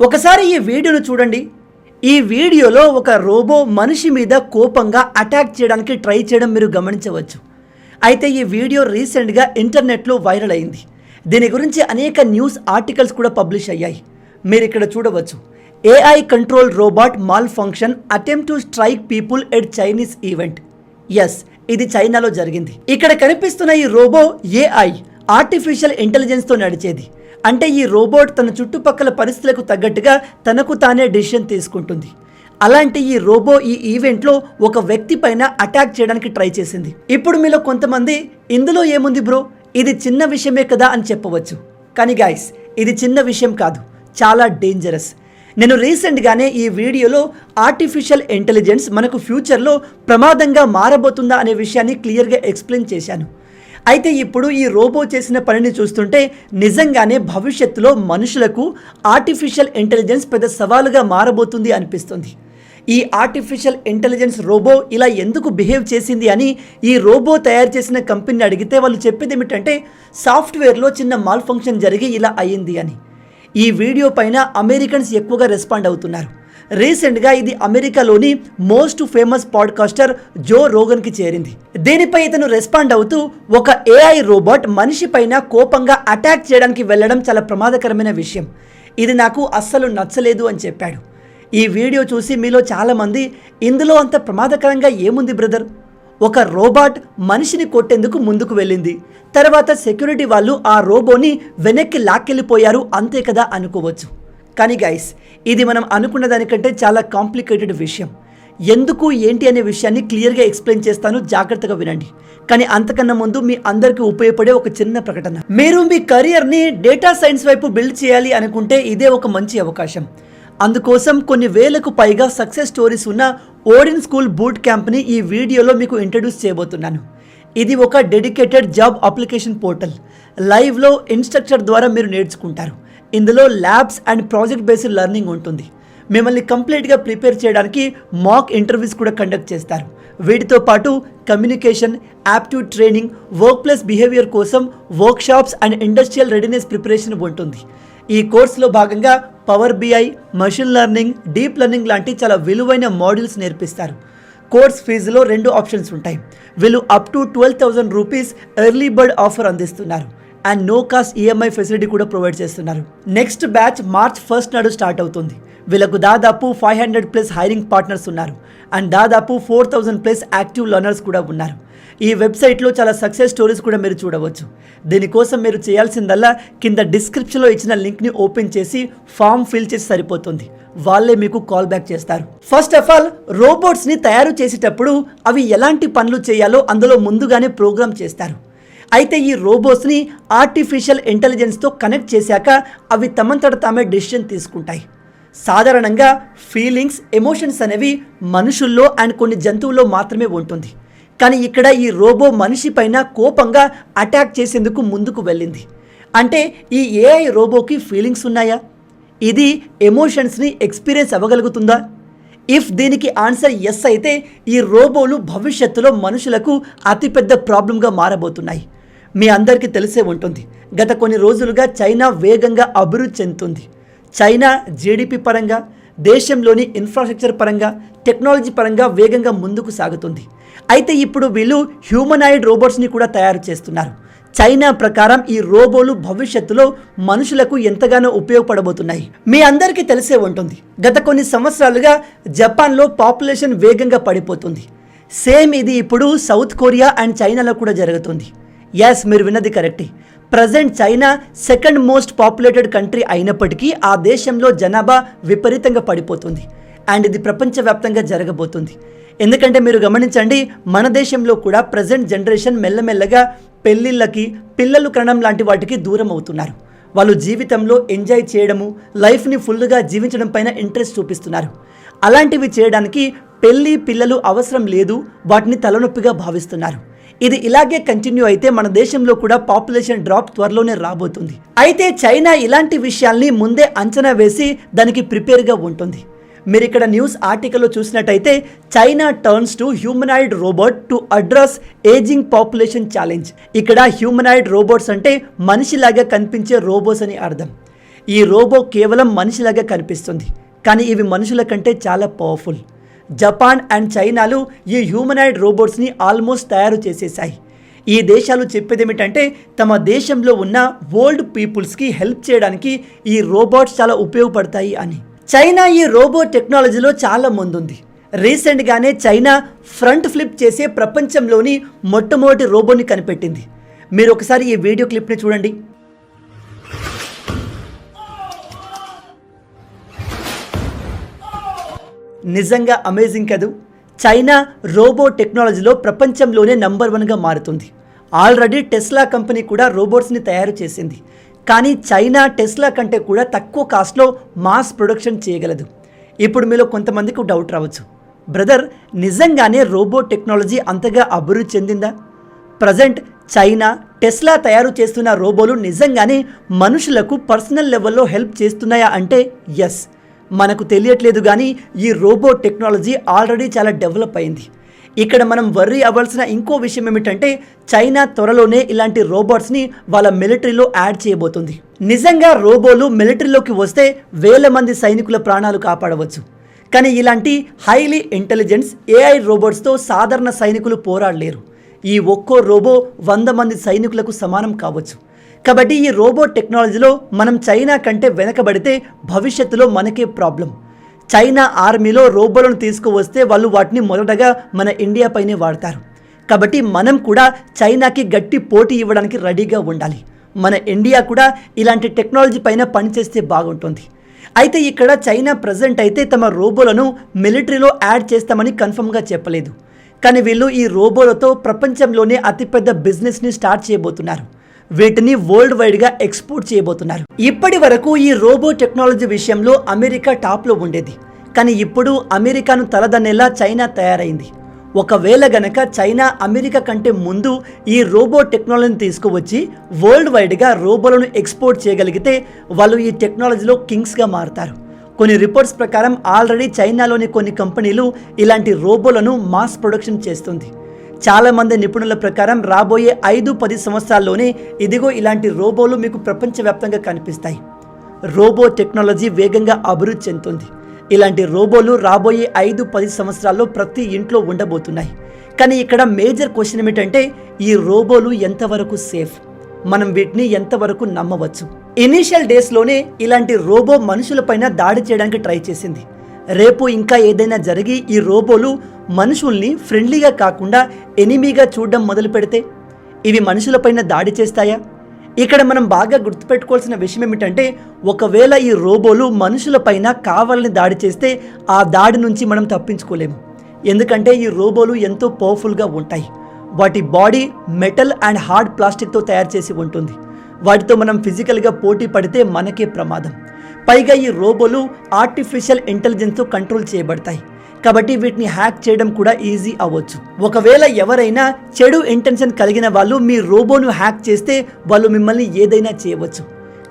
ఒకసారి ఈ వీడియోను చూడండి. ఈ వీడియోలో ఒక రోబో మనిషి మీద కోపంగా అటాక్ చేయడానికి ట్రై చేయడం మీరు గమనించవచ్చు. అయితే ఈ వీడియో రీసెంట్గా ఇంటర్నెట్లో వైరల్ అయింది. దీని గురించి అనేక న్యూస్ ఆర్టికల్స్ కూడా పబ్లిష్ అయ్యాయి. మీరు ఇక్కడ చూడవచ్చు. AI control robot malfunction attempt to strike people at Chinese event. Yes, ఇది చైనాలో జరిగింది. ఇక్కడ కనిపిస్తున్న ఈ రోబో ఏఐ ఆర్టిఫిషియల్ ఇంటెలిజెన్స్తో నడిచేది. అంటే ఈ రోబోట్ తన చుట్టుపక్కల పరిస్థితులకు తగ్గట్టుగా తనకు తానే డెసిషన్ తీసుకుంటుంది. అలాంటి ఈ రోబో ఈ ఈవెంట్లో ఒక వ్యక్తి పైన అటాక్ చేయడానికి ట్రై చేసింది. ఇప్పుడు మీలో కొంతమంది ఇందులో ఏముంది బ్రో, ఇది చిన్న విషయమే కదా అని చెప్పవచ్చు. కానీ గైస్, ఇది చిన్న విషయం కాదు, చాలా డేంజరస్. నేను రీసెంట్గానే ఈ వీడియోలో ఆర్టిఫిషియల్ ఇంటెలిజెన్స్ మనకు ఫ్యూచర్లో ప్రమాదంగా మారబోతుందా అనే విషయాన్ని క్లియర్గా ఎక్స్ప్లెయిన్ చేశాను. అయితే ఇప్పుడు ఈ రోబో చేసిన పనిని చూస్తుంటే నిజంగానే భవిష్యత్తులో మనుషులకు ఆర్టిఫిషియల్ ఇంటెలిజెన్స్ పెద్ద సవాలుగా మారబోతుంది అనిపిస్తుంది. ఈ ఆర్టిఫిషియల్ ఇంటెలిజెన్స్ రోబో ఇలా ఎందుకు బిహేవ్ చేసింది అని ఈ రోబో తయారు చేసిన కంపెనీని అడిగితే వాళ్ళు చెప్పేది ఏమిటంటే సాఫ్ట్వేర్లో చిన్న మాల్ ఫంక్షన్ జరిగి ఇలా అయ్యింది అని. ఈ వీడియో పైన అమెరికన్స్ ఎక్కువగా రెస్పాండ్ అవుతున్నారు. రీసెంట్గా ఇది అమెరికాలోని మోస్ట్ ఫేమస్ పాడ్కాస్టర్ జో రోగన్కి చేరింది. దీనిపై ఇతను రెస్పాండ్ అవుతూ ఒక ఏఐ రోబోట్ మనిషి పైన కోపంగా అటాక్ చేయడానికి వెళ్ళడం చాలా ప్రమాదకరమైన విషయం, ఇది నాకు అస్సలు నచ్చలేదు అని చెప్పాడు. ఈ వీడియో చూసి మీలో చాలామంది ఇందులో అంత ప్రమాదకరంగా ఏముంది బ్రదర్, ఒక రోబోట్ మనిషిని కొట్టేందుకు ముందుకు వెళ్ళింది, తర్వాత సెక్యూరిటీ వాళ్ళు ఆ రోబోని వెనక్కి లాక్కెళ్ళిపోయారు, అంతే కదా అనుకోవచ్చు. కానీ గైస్, ఇది మనం అనుకున్న దానికంటే చాలా కాంప్లికేటెడ్ విషయం. ఎందుకు ఏంటి అనే విషయాన్ని క్లియర్గా ఎక్స్ప్లెయిన్ చేస్తాను, జాగ్రత్తగా వినండి. కానీ అంతకన్నా ముందు మీ అందరికీ ఉపయోగపడే ఒక చిన్న ప్రకటన. మీరు మీ కెరియర్ని డేటా సైన్స్ వైపు బిల్డ్ చేయాలి అనుకుంటే ఇదే ఒక మంచి అవకాశం. అందుకోసం కొన్ని వేలకు పైగా సక్సెస్ స్టోరీస్ ఉన్న ఓడిన్ స్కూల్ బూట్ క్యాంప్ని ఈ వీడియోలో మీకు ఇంట్రడ్యూస్ చేయబోతున్నాను. ఇది ఒక డెడికేటెడ్ జాబ్ అప్లికేషన్ పోర్టల్. లైవ్లో ఇన్స్ట్రక్టర్ ద్వారా మీరు నేర్చుకుంటారు. ఇందులో labs and project based learning ఉంటుంది. మిమ్మల్ని కంప్లీట్గా ప్రిపేర్ చేయడానికి మాక్ ఇంటర్వ్యూస్ కూడా కండక్ట్ చేస్తారు. వీటితో పాటు communication, aptitude training, work place behaviour కోసం workshops and industrial readiness preparation ఉంటుంది. ఈ కోర్సులో భాగంగా power BI, machine learning, deep learning లాంటి చాలా విలువైన మాడ్యూల్స్ నేర్పిస్తారు. కోర్స్ ఫీజులో 2 ఆప్షన్స్ ఉంటాయి. వీళ్ళు up to 12,000 rupees early bird offer అందిస్తున్నారు and no cost EMI facility కూడా ప్రొవైడ్ చేస్తున్నారు. నెక్స్ట్ బ్యాచ్ మార్చ్ 1 నాడు స్టార్ట్ అవుతుంది. వీళ్ళకు దాదాపు 500+ హైరింగ్ పార్ట్నర్స్ ఉన్నారు అండ్ దాదాపు 4,000+ యాక్టివ్ లర్నర్స్ కూడా ఉన్నారు. ఈ వెబ్సైట్లో చాలా సక్సెస్ స్టోరీస్ కూడా మీరు చూడవచ్చు. దీనికోసం మీరు చేయాల్సిందల్లా కింద డిస్క్రిప్షన్లో ఇచ్చిన లింక్ని ఓపెన్ చేసి ఫామ్ ఫిల్ చేసి సరిపోతుంది. వాళ్ళే మీకు కాల్ బ్యాక్ చేస్తారు. ఫస్ట్ ఆఫ్ ఆల్, రోబోట్స్ని తయారు చేసేటప్పుడు అవి ఎలాంటి పనులు చేయాలో అందులో ముందుగానే ప్రోగ్రామ్ చేస్తారు. అయితే ఈ రోబోట్స్ని ఆర్టిఫిషియల్ ఇంటెలిజెన్స్తో కనెక్ట్ చేశాక అవి తమంతట తామే డెసిషన్ తీసుకుంటాయి. సాధారణంగా ఫీలింగ్స్, ఎమోషన్స్ అనేవి మనుషుల్లో అండ్ కొన్ని జంతువుల్లో మాత్రమే ఉంటుంది. కానీ ఇక్కడ ఈ రోబో మనిషి పైన కోపంగా అటాక్ చేసేందుకు ముందుకు వెళ్ళింది. అంటే ఈ ఏఐ రోబోకి ఫీలింగ్స్ ఉన్నాయా? ఇది ఎమోషన్స్ని ఎక్స్పీరియన్స్ అవ్వగలుగుతుందా? ఇఫ్ దీనికి ఆన్సర్ ఎస్ అయితే ఈ రోబోలు భవిష్యత్తులో మనుషులకు అతిపెద్ద ప్రాబ్లంగా మారబోతున్నాయి. మీ అందరికీ తెలిసే ఉంటుంది, గత కొన్ని రోజులుగా చైనా వేగంగా అభివృద్ధి చెందుతుంది. చైనా జీడిపి పరంగా, దేశంలోని ఇన్ఫ్రాస్ట్రక్చర్ పరంగా, టెక్నాలజీ పరంగా వేగంగా ముందుకు సాగుతుంది. అయితే ఇప్పుడు వీళ్ళు హ్యూమనాయిడ్ రోబోట్స్ని కూడా తయారు చేస్తున్నారు. చైనా ప్రకారం ఈ రోబోలు భవిష్యత్తులో మనుషులకు ఎంతగానో ఉపయోగపడబోతున్నాయి. మీ అందరికీ తెలిసే ఉంటుంది, గత కొన్ని సంవత్సరాలుగా జపాన్లో పాపులేషన్ వేగంగా పడిపోతుంది. సేమ్ ఇది ఇప్పుడు సౌత్ కొరియా అండ్ చైనాలో కూడా జరుగుతుంది. ఎస్, మీరు విన్నది కరెక్టే. Present China second most populated country అయినప్పటికీ ఆ దేశంలో జనాభా విపరీతంగా పడిపోతుంది అండ్ ఇది ప్రపంచవ్యాప్తంగా జరగబోతుంది. ఎందుకంటే మీరు గమనించండి, మన దేశంలో కూడా ప్రజెంట్ జనరేషన్ మెల్లమెల్లగా పెళ్ళిళ్ళకి, పిల్లలు కనడం లాంటి వాటికి దూరం అవుతున్నారు. వాళ్ళు జీవితంలో ఎంజాయ్ చేయడము, లైఫ్ని ఫుల్గా జీవించడం పైన ఇంట్రెస్ట్ చూపిస్తున్నారు. అలాంటివి చేయడానికి పెళ్ళి, పిల్లలు అవసరం లేదు, వాటిని తలనొప్పిగా భావిస్తున్నారు. ఇది ఇలాగే కంటిన్యూ అయితే మన దేశంలో కూడా పాపులేషన్ డ్రాప్ త్వరలోనే రాబోతుంది. అయితే చైనా ఇలాంటి విషయాల్ని ముందే అంచనా వేసి దానికి ప్రిపేర్గా ఉంటుంది. మీరు ఇక్కడ న్యూస్ ఆర్టికల్లో చూసినట్టయితే China turns to humanoid robot to address ageing population challenge. ఇక్కడ హ్యూమనాయిడ్ రోబోట్స్ అంటే మనిషిలాగా కనిపించే రోబోట్స్ అని అర్థం. ఈ రోబో కేవలం మనిషిలాగా కనిపిస్తుంది, కానీ ఇవి మనుషుల కంటే చాలా పవర్ఫుల్. జపాన్ అండ్ చైనాలు ఈ హ్యూమనాయిడ్ రోబోట్స్ని ఆల్మోస్ట్ తయారు చేసేశాయి. ఈ దేశాలు చెప్పేది ఏమిటంటే తమ దేశంలో ఉన్న ఓల్డ్ పీపుల్స్కి హెల్ప్ చేయడానికి ఈ రోబోట్స్ చాలా ఉపయోగపడతాయి అని. చైనా ఈ రోబో టెక్నాలజీలో చాలా ముందుంది. రీసెంట్గానే చైనా ఫ్రంట్ ఫ్లిప్ చేసే ప్రపంచంలోని మొట్టమొదటి రోబోని కనిపెట్టింది. మీరు ఒకసారి ఈ వీడియో క్లిప్ని చూడండి. నిజంగా అమేజింగ్ కదూ. చైనా రోబో టెక్నాలజీలో ప్రపంచంలోనే నంబర్ 1గా మారుతుంది. ఆల్రెడీ టెస్లా కంపెనీ కూడా రోబోట్స్ని తయారు చేసింది, కానీ చైనా టెస్లా కంటే కూడా తక్కువ కాస్ట్లో మాస్ ప్రొడక్షన్ చేయగలదు. ఇప్పుడు మీలో కొంతమందికి డౌట్ రావచ్చు, బ్రదర్ నిజంగానే రోబో టెక్నాలజీ అంతగా అభివృద్ధి చెందిందా? ప్రజెంట్ చైనా టెస్లా తయారు చేస్తున్న రోబోలు నిజంగానే మనుషులకు పర్సనల్ లెవెల్లో హెల్ప్ చేస్తున్నాయా అంటే ఎస్, మనకు తెలియట్లేదు. కానీ ఈ రోబో టెక్నాలజీ ఆల్రెడీ చాలా డెవలప్ అయింది. ఇక్కడ మనం వర్రీ అవ్వాల్సిన ఇంకో విషయం ఏమిటంటే చైనా త్వరలోనే ఇలాంటి రోబోట్స్ని వాళ్ళ మిలిటరీలో యాడ్ చేయబోతుంది. నిజంగా రోబోలు మిలిటరీలోకి వస్తే వేల మంది సైనికుల ప్రాణాలు కాపాడవచ్చు. కానీ ఇలాంటి హైలీ ఇంటెలిజెన్స్ AI రోబోట్స్తో సాధారణ సైనికులు పోరాడలేరు. ఈ ఒక్కో రోబో 100 మంది సైనికులకు సమానం కావచ్చు. కాబట్టి ఈ రోబో టెక్నాలజీలో మనం చైనా కంటే వెనకబడితే భవిష్యత్తులో మనకే ప్రాబ్లం. చైనా ఆర్మీలో రోబోలను తీసుకువస్తే వాళ్ళు వాటిని మొదటగా మన ఇండియా పైనే వాడతారు. కాబట్టి మనం కూడా చైనాకి గట్టి పోటీ ఇవ్వడానికి రెడీగా ఉండాలి. మన ఇండియా కూడా ఇలాంటి టెక్నాలజీ పైన పనిచేస్తే బాగుంటుంది. అయితే ఇక్కడ చైనా ప్రజెంట్ అయితే తమ రోబోలను మిలిటరీలో యాడ్ చేస్తామని కన్ఫర్మ్గా చెప్పలేదు. కానీ వీళ్ళు ఈ రోబోలతో ప్రపంచంలోనే అతిపెద్ద బిజినెస్ని స్టార్ట్ చేయబోతున్నారు. వీటిని వరల్డ్ వైడ్గా ఎక్స్పోర్ట్ చేయబోతున్నారు. ఇప్పటి వరకు ఈ రోబో టెక్నాలజీ విషయంలో అమెరికా టాప్లో ఉండేది, కానీ ఇప్పుడు అమెరికాను తలదన్నేలా చైనా తయారైంది. ఒకవేళ గనక చైనా అమెరికా కంటే ముందు ఈ రోబో టెక్నాలజీని తీసుకువచ్చి వరల్డ్ వైడ్గా రోబోలను ఎక్స్పోర్ట్ చేయగలిగితే వాళ్ళు ఈ టెక్నాలజీలో కింగ్స్గా మారుతారు. కొన్ని రిపోర్ట్స్ ప్రకారం ఆల్రెడీ చైనాలోని కొన్ని కంపెనీలు ఇలాంటి రోబోలను మాస్ ప్రొడక్షన్ చేస్తుంది. చాలామంది నిపుణుల ప్రకారం రాబోయే 5-10 సంవత్సరాల్లోనే ఇదిగో ఇలాంటి రోబోలు మీకు ప్రపంచవ్యాప్తంగా కనిపిస్తాయి. రోబో టెక్నాలజీ వేగంగా అభివృద్ధి చెందుతుంది. ఇలాంటి రోబోలు రాబోయే 5-10 సంవత్సరాల్లో ప్రతి ఇంట్లో ఉండబోతున్నాయి. కానీ ఇక్కడ మేజర్ క్వశ్చన్ ఏమిటంటే ఈ రోబోలు ఎంతవరకు సేఫ్, మనం వీటిని ఎంతవరకు నమ్మవచ్చు? ఇనీషియల్ డేస్లోనే ఇలాంటి రోబో మనుషులపైన దాడి చేయడానికి ట్రై చేసింది. రేపు ఇంకా ఏదైనా జరిగి ఈ రోబోలు మనుషుల్ని ఫ్రెండ్లీగా కాకుండా ఎనిమీగా చూడడం మొదలు పెడితే ఇవి మనుషులపైన దాడి చేస్తాయా? ఇక్కడ మనం బాగా గుర్తుపెట్టుకోవాల్సిన విషయం ఏమిటంటే ఒకవేళ ఈ రోబోలు మనుషులపైన కావాలని దాడి చేస్తే ఆ దాడి నుంచి మనం తప్పించుకోలేము. ఎందుకంటే ఈ రోబోలు ఎంతో పవర్ఫుల్గా ఉంటాయి. వాటి బాడీ మెటల్ అండ్ హార్డ్ ప్లాస్టిక్తో తయారు చేసి ఉంటుంది. వాటితో మనం ఫిజికల్గా పోటీ పడితే మనకే ప్రమాదం. పైగా ఈ రోబోలు ఆర్టిఫిషియల్ ఇంటెలిజెన్స్తో కంట్రోల్ చేయబడతాయి. కాబట్టి వీటిని హ్యాక్ చేయడం కూడా ఈజీ అవ్వచ్చు. ఒకవేళ ఎవరైనా చెడు ఇంటెన్షన్ కలిగిన వాళ్ళు మీ రోబోను హ్యాక్ చేస్తే వాళ్ళు మిమ్మల్ని ఏదైనా చేయవచ్చు.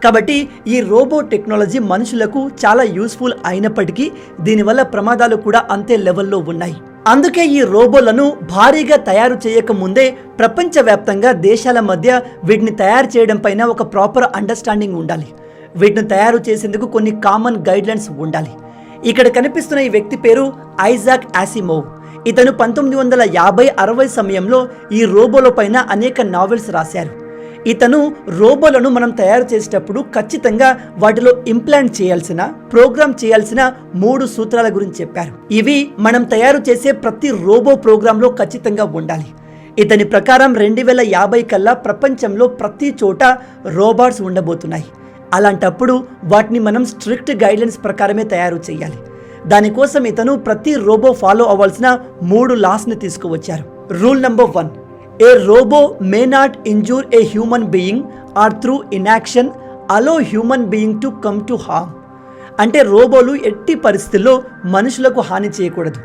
కాబట్టి ఈ రోబో టెక్నాలజీ మనుషులకు చాలా యూస్ఫుల్ అయినప్పటికీ దీనివల్ల ప్రమాదాలు కూడా అంతే లెవెల్లో ఉన్నాయి. అందుకే ఈ రోబోలను భారీగా తయారు చేయకముందే ప్రపంచవ్యాప్తంగా దేశాల మధ్య వీటిని తయారు చేయడం పైన ఒక ప్రాపర్ అండర్స్టాండింగ్ ఉండాలి. వీటిని తయారు చేసేందుకు కొన్ని కామన్ గైడ్లైన్స్ ఉండాలి. ఇక్కడ కనిపిస్తున్న ఈ వ్యక్తి పేరు ఐజాక్ ఆసిమోవ్. ఇతను 1950-60 సమయంలో ఈ రోబోల పైన అనేక నావెల్స్ రాశారు. ఇతను రోబోలను మనం తయారు చేసేటప్పుడు ఖచ్చితంగా వాటిలో ఇంప్లాంట్ చేయాల్సిన, ప్రోగ్రామ్ చేయాల్సిన 3 సూత్రాల గురించి చెప్పారు. ఇవి మనం తయారు చేసే ప్రతి రోబో ప్రోగ్రాంలో ఖచ్చితంగా ఉండాలి. ఇతని ప్రకారం 2050 కల్లా ప్రపంచంలో ప్రతి చోట రోబోట్స్ ఉండబోతున్నాయి. అలాంటప్పుడు వాటిని మనం స్ట్రిక్ట్ గైడ్లైన్స్ ప్రకారమే తయారు చేయాలి. దానికోసం ఇతను ప్రతి రోబో ఫాలో అవ్వాల్సిన 3 లాస్ని తీసుకువచ్చారు. Rule number 1, a robo may not injure a human being or through inaction allow human being to come to harm. అంటే రోబోలు ఎట్టి పరిస్థితుల్లో మనుషులకు హాని చేయకూడదు.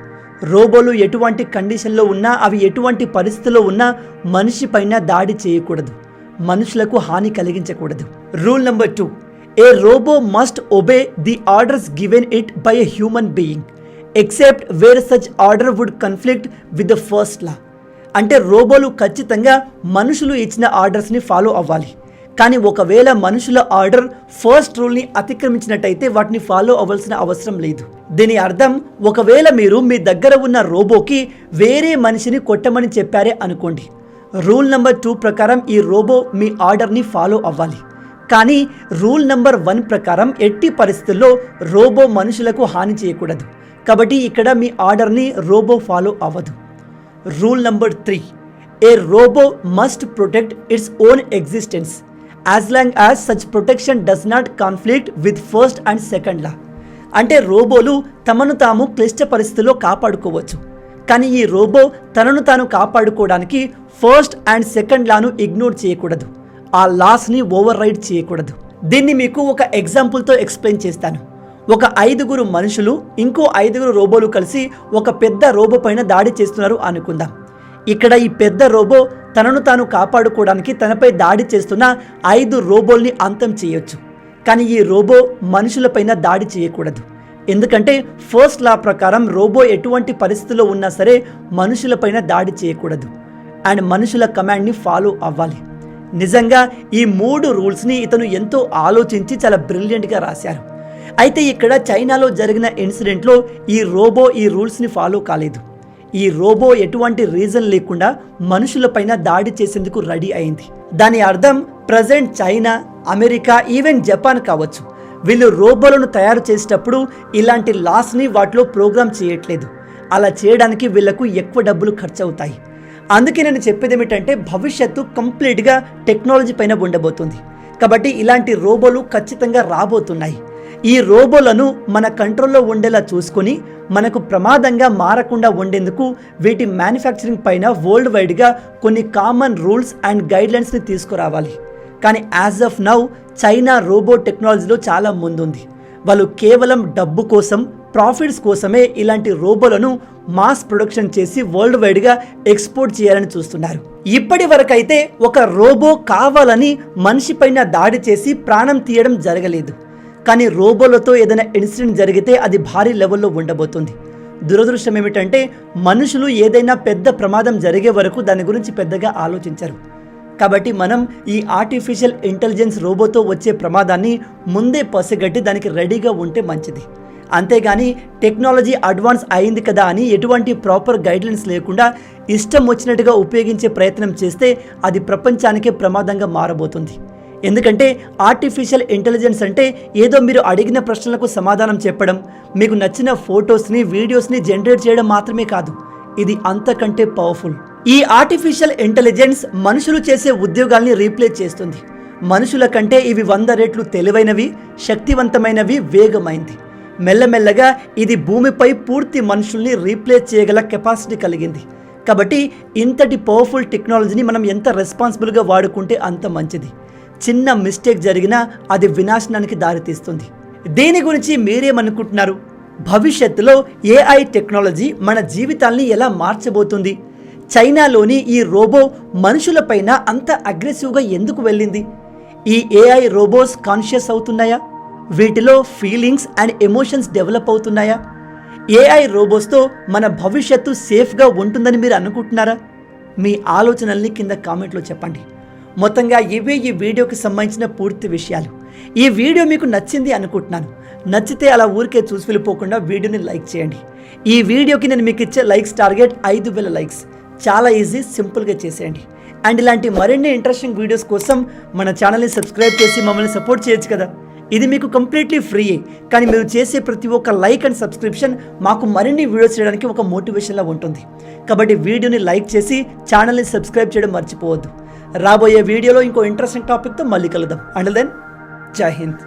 రోబోలు ఎటువంటి కండిషన్లో ఉన్నా, అవి ఎటువంటి పరిస్థితుల్లో ఉన్నా మనిషి పైన దాడి చేయకూడదు, మనుషులకు హాని కలిగించకూడదు. Rule number 2, a robo must obey the orders given it by a human being except where such order would conflict with the first law. అంటే రోబోలు ఖచ్చితంగా మనుషులు ఇచ్చిన ఆర్డర్స్ని ఫాలో అవ్వాలి, కానీ ఒకవేళ మనుషుల ఆర్డర్ ఫస్ట్ రూల్ని అతిక్రమించినట్టయితే వాటిని ఫాలో అవ్వాల్సిన అవసరం లేదు. దీని అర్థం, ఒకవేళ మీరు మీ దగ్గర ఉన్న రోబోకి వేరే మనిషిని కొట్టమని చెప్పారే అనుకోండి, రూల్ నెంబర్ 2 ప్రకారం ఈ రోబో మీ ఆర్డర్ని ఫాలో అవ్వాలి. కానీ రూల్ నెంబర్ 1 ప్రకారం ఎట్టి పరిస్థితుల్లో రోబో మనుషులకు హాని చేయకూడదు. కాబట్టి ఇక్కడ మీ ఆర్డర్ని రోబో ఫాలో అవ్వదు. Rule number 3, a robo must protect its own existence as long as such protection does not conflict with first and second law. అంటే రోబోలు తమను తాము క్లిష్ట పరిస్థితుల్లో కాపాడుకోవచ్చు, కానీ ఈ రోబో తనను తాను కాపాడుకోవడానికి ఫస్ట్ అండ్ సెకండ్ లాను ఇగ్నోర్ చేయకూడదు, ఆ లాస్ని ఓవర్ రైడ్ చేయకూడదు. దీన్ని మీకు ఒక ఎగ్జాంపుల్తో ఎక్స్ప్లెయిన్ చేస్తాను. ఒక 5 మనుషులు ఇంకో 5 రోబోలు కలిసి ఒక పెద్ద రోబో పైన దాడి చేస్తున్నారు అనుకుందాం. ఇక్కడ ఈ పెద్ద రోబో తనను తాను కాపాడుకోవడానికి తనపై దాడి చేస్తున్న 5 రోబోల్ని అంతం చేయొచ్చు, కానీ ఈ రోబో మనుషులపైన దాడి చేయకూడదు. ఎందుకంటే ఫస్ట్ లా ప్రకారం రోబో ఎటువంటి పరిస్థితుల్లో ఉన్నా సరే మనుషులపైన దాడి చేయకూడదు అండ్ మనుషుల కమాండ్ని ఫాలో అవ్వాలి. నిజంగా ఈ 3 రూల్స్ని ఇతను ఎంతో ఆలోచించి చాలా బ్రిలియంట్గా రాశారు. అయితే ఇక్కడ చైనాలో జరిగిన ఇన్సిడెంట్లో ఈ రోబో ఈ రూల్స్ని ఫాలో కాలేదు. ఈ రోబో ఎటువంటి రీజన్ లేకుండా మనుషులపైన దాడి చేసేందుకు రెడీ అయింది. దాని అర్థం present China, America, even Japan కావచ్చు, వీళ్ళు రోబోలను తయారు చేసేటప్పుడు ఇలాంటి లాస్ని వాటిలో ప్రోగ్రామ్ చేయట్లేదు. అలా చేయడానికి వీళ్లకు ఎక్కువ డబ్బులు ఖర్చు అవుతాయి. అందుకే నేను చెప్పేది ఏమిటంటే భవిష్యత్తు కంప్లీట్గా టెక్నాలజీ పైన ఉండబోతుంది. కాబట్టి ఇలాంటి రోబోలు ఖచ్చితంగా రాబోతున్నాయి. ఈ రోబోలను మన కంట్రోల్లో ఉండేలా చూసుకొని మనకు ప్రమాదంగా మారకుండా ఉండేందుకు వీటి మ్యానుఫ్యాక్చరింగ్ పైన వరల్డ్ వైడ్గా కొన్ని కామన్ రూల్స్ అండ్ గైడ్లైన్స్ని తీసుకురావాలి. కానీ as of now China robo టెక్నాలజీలో చాలా ముందుంది. వాళ్ళు కేవలం డబ్బు కోసం, ప్రాఫిట్స్ కోసమే ఇలాంటి రోబోలను మాస్ ప్రొడక్షన్ చేసి వరల్డ్ వైడ్గా ఎక్స్పోర్ట్ చేయాలని చూస్తున్నారు. ఇప్పటి వరకైతే ఒక రోబో కావాలని మనిషి పైన దాడి చేసి ప్రాణం తీయడం జరగలేదు. కానీ రోబోలతో ఏదైనా ఇన్సిడెంట్ జరిగితే అది భారీ లెవెల్లో ఉండబోతుంది. దురదృష్టం ఏమిటంటే మనుషులు ఏదైనా పెద్ద ప్రమాదం జరిగే వరకు దాని గురించి పెద్దగా ఆలోచించరు. కాబట్టి మనం ఈ ఆర్టిఫిషియల్ ఇంటెలిజెన్స్ రోబోతో వచ్చే ప్రమాదాన్ని ముందే పసిగట్టి దానికి రెడీగా ఉంటే మంచిది. అంతేగాని టెక్నాలజీ అడ్వాన్స్ అయింది కదా అని ఎటువంటి ప్రాపర్ గైడ్లైన్స్ లేకుండా ఇష్టం వచ్చినట్టుగా ఉపయోగించే ప్రయత్నం చేస్తే అది ప్రపంచానికే ప్రమాదంగా మారబోతుంది. ఎందుకంటే ఆర్టిఫిషియల్ ఇంటెలిజెన్స్ అంటే ఏదో మీరు అడిగిన ప్రశ్నలకు సమాధానం చెప్పడం, మీకు నచ్చిన ఫొటోస్ని, వీడియోస్ని జనరేట్ చేయడం మాత్రమే కాదు, ఇది అంతకంటే పవర్ఫుల్. ఈ ఆర్టిఫిషియల్ ఇంటెలిజెన్స్ మనుషులు చేసే ఉద్యోగాల్ని రీప్లేస్ చేస్తుంది. మనుషుల కంటే ఇవి 100 రెట్లు తెలివైనవి, శక్తివంతమైనవి, వేగమైంది. మెల్లమెల్లగా ఇది భూమిపై పూర్తి మనుషుల్ని రీప్లేస్ చేయగల కెపాసిటీ కలిగింది. కాబట్టి ఇంతటి పవర్ఫుల్ టెక్నాలజీని మనం ఎంత రెస్పాన్సిబుల్గా వాడుకుంటే అంత మంచిది. చిన్న మిస్టేక్ జరిగినా అది వినాశనానికి దారితీస్తుంది. దీని గురించి మీరేమనుకుంటున్నారు? భవిష్యత్తులో ఏఐ టెక్నాలజీ మన జీవితాల్ని ఎలా మార్చబోతుంది? చైనాలోని ఈ రోబో మనుషులపైన అంత అగ్రెసివ్గా ఎందుకు వెళ్ళింది? ఈ ఏఐ రోబోస్ కాన్షియస్ అవుతున్నాయా? వీటిలో ఫీలింగ్స్ అండ్ ఎమోషన్స్ డెవలప్ అవుతున్నాయా? ఏఐ రోబోస్తో మన భవిష్యత్తు సేఫ్గా ఉంటుందని మీరు అనుకుంటున్నారా? మీ ఆలోచనల్ని కింద కామెంట్లో చెప్పండి. మొత్తంగా ఇవే ఈ వీడియోకి సంబంధించిన పూర్తి విషయాలు. ఈ వీడియో మీకు నచ్చింది అనుకుంటున్నాను. నచ్చితే అలా ఊరికే చూసి వెళ్ళిపోకుండా వీడియోని లైక్ చేయండి. ఈ వీడియోకి నేను మీకు ఇచ్చే లైక్స్ టార్గెట్ 5000 లైక్స్. చాలా ఈజీ, సింపుల్గా చేసేయండి. అండ్ ఇలాంటి మరిన్ని ఇంట్రెస్టింగ్ వీడియోస్ కోసం మన ఛానల్ని సబ్స్క్రైబ్ చేసి మమ్మల్ని సపోర్ట్ చేయొచ్చు కదా. ఇది మీకు కంప్లీట్లీ ఫ్రీ. కానీ మీరు చేసే ప్రతి ఒక్క లైక్ అండ్ సబ్స్క్రిప్షన్ మాకు మరిన్ని వీడియోస్ చేయడానికి ఒక మోటివేషన్లా ఉంటుంది. కాబట్టి వీడియోని లైక్ చేసి ఛానల్ని సబ్స్క్రైబ్ చేయడం మర్చిపోవద్దు. రాబోయే వీడియోలో ఇంకో ఇంట్రెస్టింగ్ టాపిక్తో మళ్ళీ కలుద్దాం. అంటిల్ దెన్, జై హింద్.